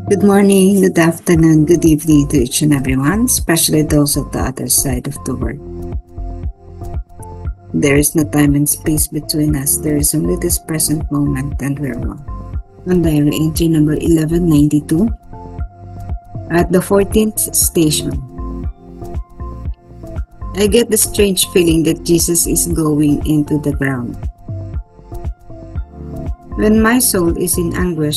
Good morning, good afternoon, good evening to each and everyone, especially those of the other side of the world. There is no time and space between us. There is only this present moment, and we're one. On diary entry number 1192 at the 14th station. I get the strange feeling that Jesus is going into the ground. When my soul is in anguish,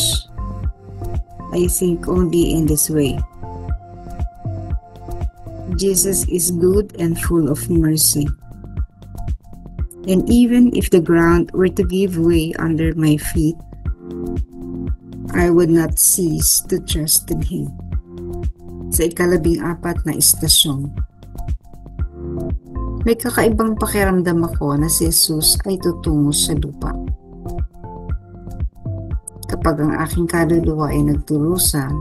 I think only in this way. Jesus is good and full of mercy. And even if the ground were to give way under my feet, I would not cease to trust in Him. Sa ika-14 na istasyon, may kakaibang pakiramdam ako na si Jesus ay tutungo sa lupa. Kapag ang aking kaluluwa ay nagturusa,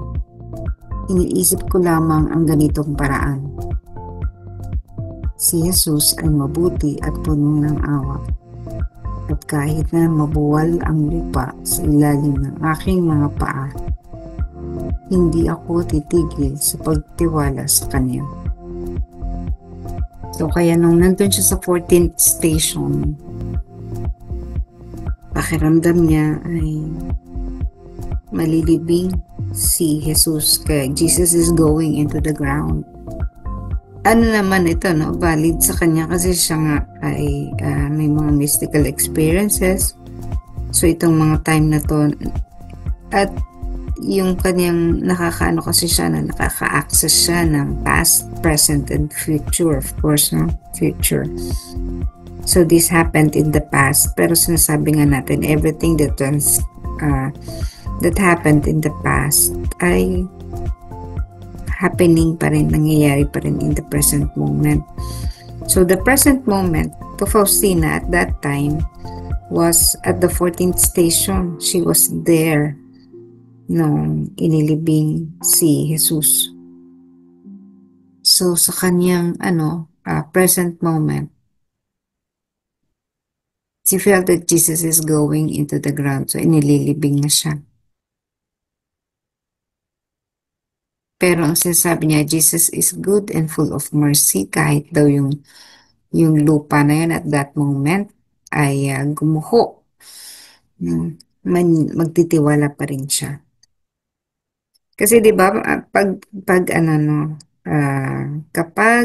iniisip ko lamang ang ganitong paraan. Si Jesus ay mabuti at puno ng awa. At kahit na mabuwal ang lupa sa ilalim ng aking mga paa, hindi ako titigil sa pagtiwala sa Kanya. So kaya nung nandun siya sa 14th station, pakiramdam niya ay malilibing si Jesus, kaya Jesus is going into the ground. Ano naman ito, no? Valid sa kanya kasi siya nga ay may mga mystical experiences. So itong mga time na to, at yung kanyang nakakaano kasi siya na nakaka-access siya ng past, present, and future, of course, no? Future. So this happened in the past, pero sinasabi nga natin everything that happened in the past ay happening pa rin, nangyayari pa rin in the present moment. So the present moment to Faustina at that time was at the 14th station. She was there nung inilibing si Jesus. So sa kanyang present moment, she felt that Jesus is going into the ground. So inililibing na siya. Pero ang sinasabi niya, Jesus is good and full of mercy, kahit daw yung lupa na yun at that moment ay gumuho. Magtitiwala pa rin siya. Kasi 'di ba kapag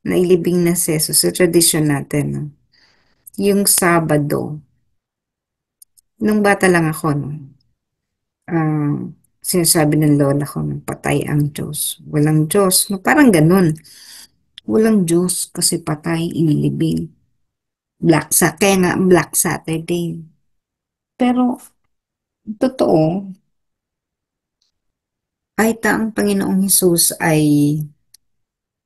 nailibing na si Jesus sa tradisyon natin, no, yung Sabado, nung bata lang ako, no, sinasabi ng lola ko, patay ang Diyos. Walang Diyos. No, parang ganun. Walang Diyos kasi patay, inilibing. Kaya nga Black Saturday. Pero, totoo, kahit ang Panginoong Hesus ay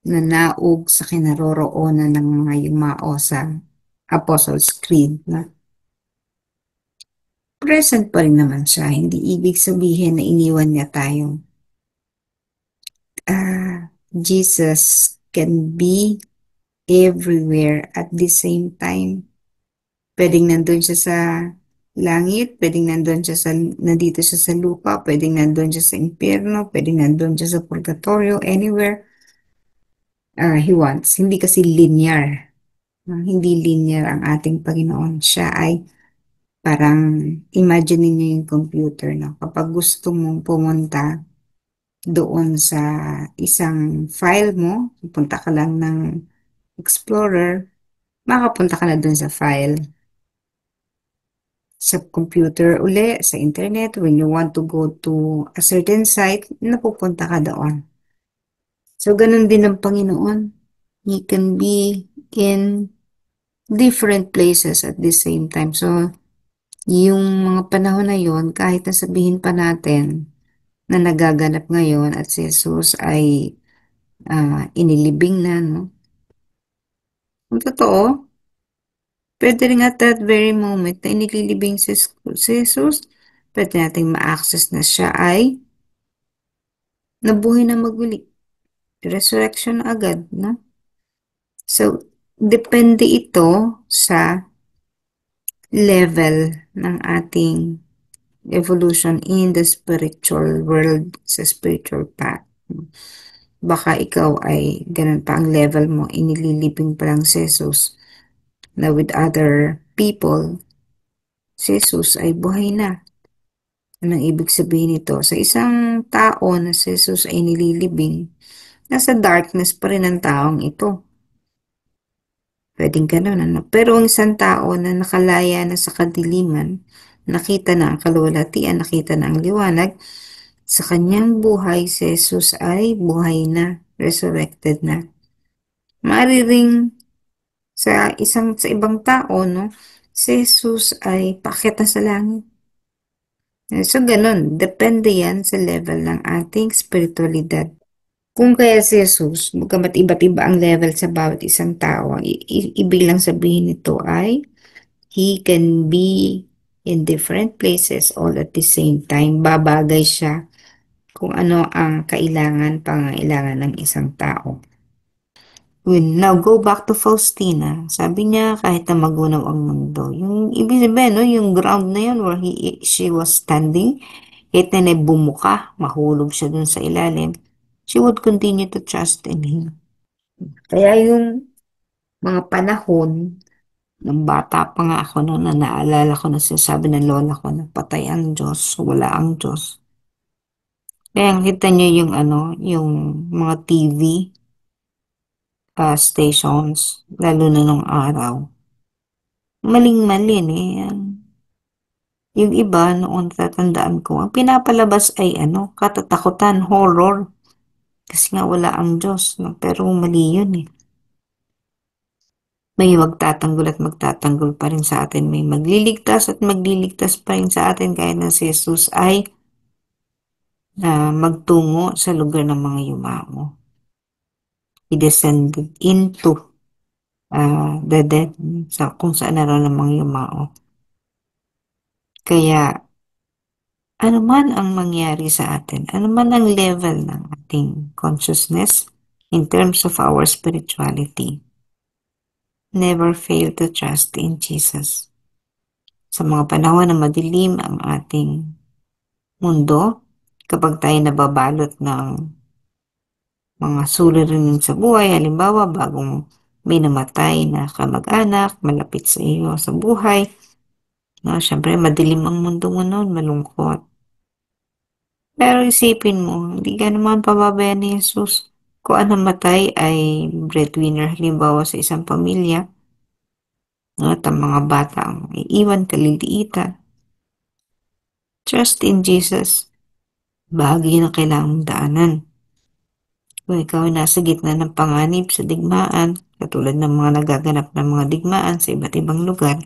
nanaog sa kinaroroonan ng mga yumao sa Apostles' Creed, na present pa rin naman siya. Hindi ibig sabihin na iniwan niya tayo. Jesus can be everywhere at the same time. Pwedeng nandun siya sa langit, pwedeng nandito siya sa lupa, pwedeng nandun siya sa impyerno, pwedeng nandun siya sa purgatorio, anywhere He wants. Hindi kasi linear. Hindi linear ang ating Panginoon. Siya ay parang, imagine niyo yung computer, no? Kapag gusto mong pumunta doon sa isang file mo, pupunta ka lang ng Explorer, makapunta ka na doon sa file. Sa computer uli, sa internet, when you want to go to a certain site, napupunta ka doon. So, ganun din ang Panginoon. He can be in different places at the same time. So, yung mga panahon na yon, kahit na sabihin pa natin na nagaganap ngayon at si Jesus ay inilibing na, no? Kung totoo, pwede rin at that very moment na inililibing si Jesus, pwede nating ma-access na siya ay nabuhay na maguli. Resurrection agad, no? So, depende ito sa level ng ating evolution in the spiritual world, sa spiritual path. Baka ikaw ay ganun pa ang level mo, inililibing pa lang si Jesus na with other people, si Jesus ay buhay na. Anong ibig sabihin nito? Sa isang tao na si Jesus ay nililibing, nasa darkness pa rin ang taong ito. Pwedeng ganun, ano? Pero ang isang tao na nakalaya na sa kadiliman, nakita na ang kaluwalhatian, nakita na ang liwanag, sa kanyang buhay, si Jesus ay buhay na, resurrected na. Maaari ring sa ibang tao, no, si Jesus ay paakyat na sa langit. So, ganun. Depende yan sa level ng ating spiritualidad. Kung kaya si Jesus, bagamat iba't iba ang level sa bawat isang tao, ang ibig lang sabihin nito ay he can be in different places all at the same time. Babagay siya kung ano ang pangailangan ng isang tao. Now, go back to Faustina. Sabi niya, kahit na magunaw ang mundo. Yung ibig sabihin, no, yung ground na yun where she was standing, kahit na bumuka, mahulog siya dun sa ilalim, she would continue to trust in him. Kaya yung mga panahon, nung bata pa nga ako noon na naalala ko na sinasabi ng lola ko na patay ang Diyos, wala ang Diyos. Kaya kita niyo yung yung mga TV stations, lalo na nung araw. Maling-mali eh. Yung iba noon tatandaan ko, ang pinapalabas ay katatakutan, horror. Kasi nga wala ang Diyos, no? Pero mali yun eh. May magtatanggol at magtatanggol pa rin sa atin. May magliligtas at magliligtas pa rin sa atin kahit na si Jesus ay magtungo sa lugar ng mga yumao. He descended into the dead kung saan naroon ng mga yumao. Kaya ano man ang mangyari sa atin, ano man ang level ng ating consciousness in terms of our spirituality, never fail to trust in Jesus. Sa mga panahon na madilim ang ating mundo, kapag tayo nababalot ng mga suliranin sa buhay, halimbawa bagong may namatay na kamag-anak, malapit sa iyo sa buhay, no, syempre madilim ang mundo mo noon, malungkot. Pero isipin mo, hindi ka naman pababayan ni Jesus. Kung ang namatay ay breadwinner, halimbawa sa isang pamilya, no, at ang mga bata ang iiwan, kaliliitan. Trust in Jesus. Bahagi na kailangang daanan. Kung ikaw ay nasa gitna ng panganib sa digmaan, katulad ng mga nagaganap ng mga digmaan sa iba't ibang lugar,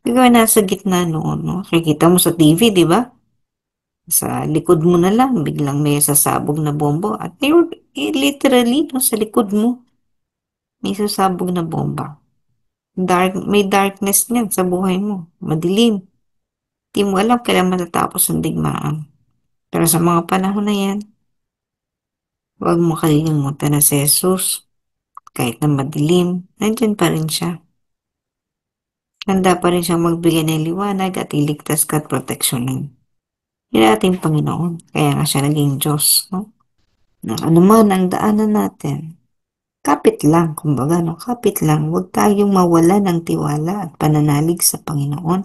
ikaw ay nasa gitna noon, no? Kikita mo sa TV, di ba? Sa likod mo na lang, biglang may sasabog na bomba. At literally, no, sa likod mo, may sasabog na bomba. May darkness niyan sa buhay mo. Madilim. Di mo alam kailan matatapos ang digmaan. Pero sa mga panahon na yan, huwag mo kalilimutan na si Jesus. Kahit na madilim, nandyan pa rin siya. Handa pa rin siyang magbigay ng liwanag at iligtas ka at proteksyonin. Yun ating Panginoon. Kaya nga siya naging Diyos. No? Na anuman ang daanan natin, kapit lang, kumbaga, no? Kapit lang. Huwag tayong mawala ng tiwala at pananalig sa Panginoon.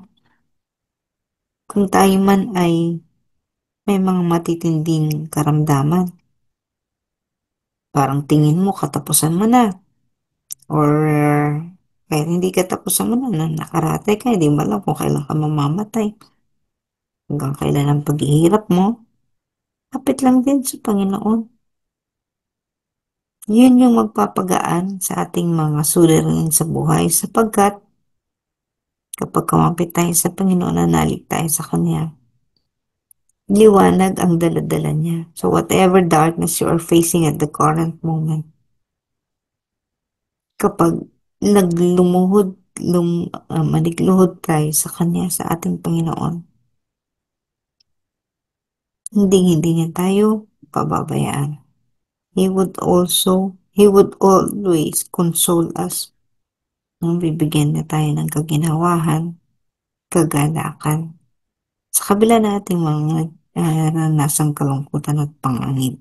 Kung tayo man ay may mga matitinding karamdaman, parang tingin mo katapusan mo na, or kahit hindi katapusan mo na, nakaratay ka, hindi mo alam kung kailan ka mamamatay, hanggang kailan ang paghihirap mo, kapit lang din sa Panginoon. Yun yung magpapagaan sa ating mga suliranin sa buhay sapagkat kapag kumapit tayo sa Panginoon, nanalig tayo sa Kanya, liwanag ang daladala niya. So whatever darkness you are facing at the current moment, kapag manigluhod tayo sa Kanya, sa ating Panginoon, hindi niya tayo pababayaan. He would always console us nung bibigyan na tayo ng kaginawahan, kagalakan, Sa kabila ng ating mga naranasang kalungkutan at pangangit,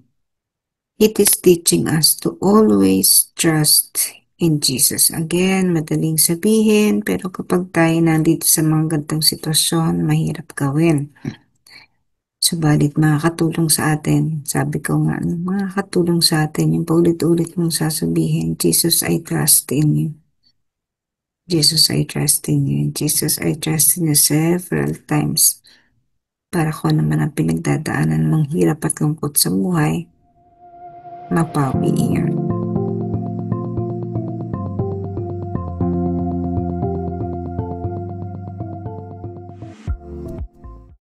it is teaching us to always trust in Jesus. Again, madaling sabihin, pero kapag tayo nandito sa mga gantong sitwasyon, mahirap gawin. Subalit makakatulong sa atin, sabi ko nga, makakatulong sa atin yung paulit-ulit mong sasabihin, Jesus, I trust in you. Jesus, I trust in you. Jesus, I trust in you several times. Para ko naman ang pinagdadaanan mong hirap at lungkot sa buhay, mapawi iyon.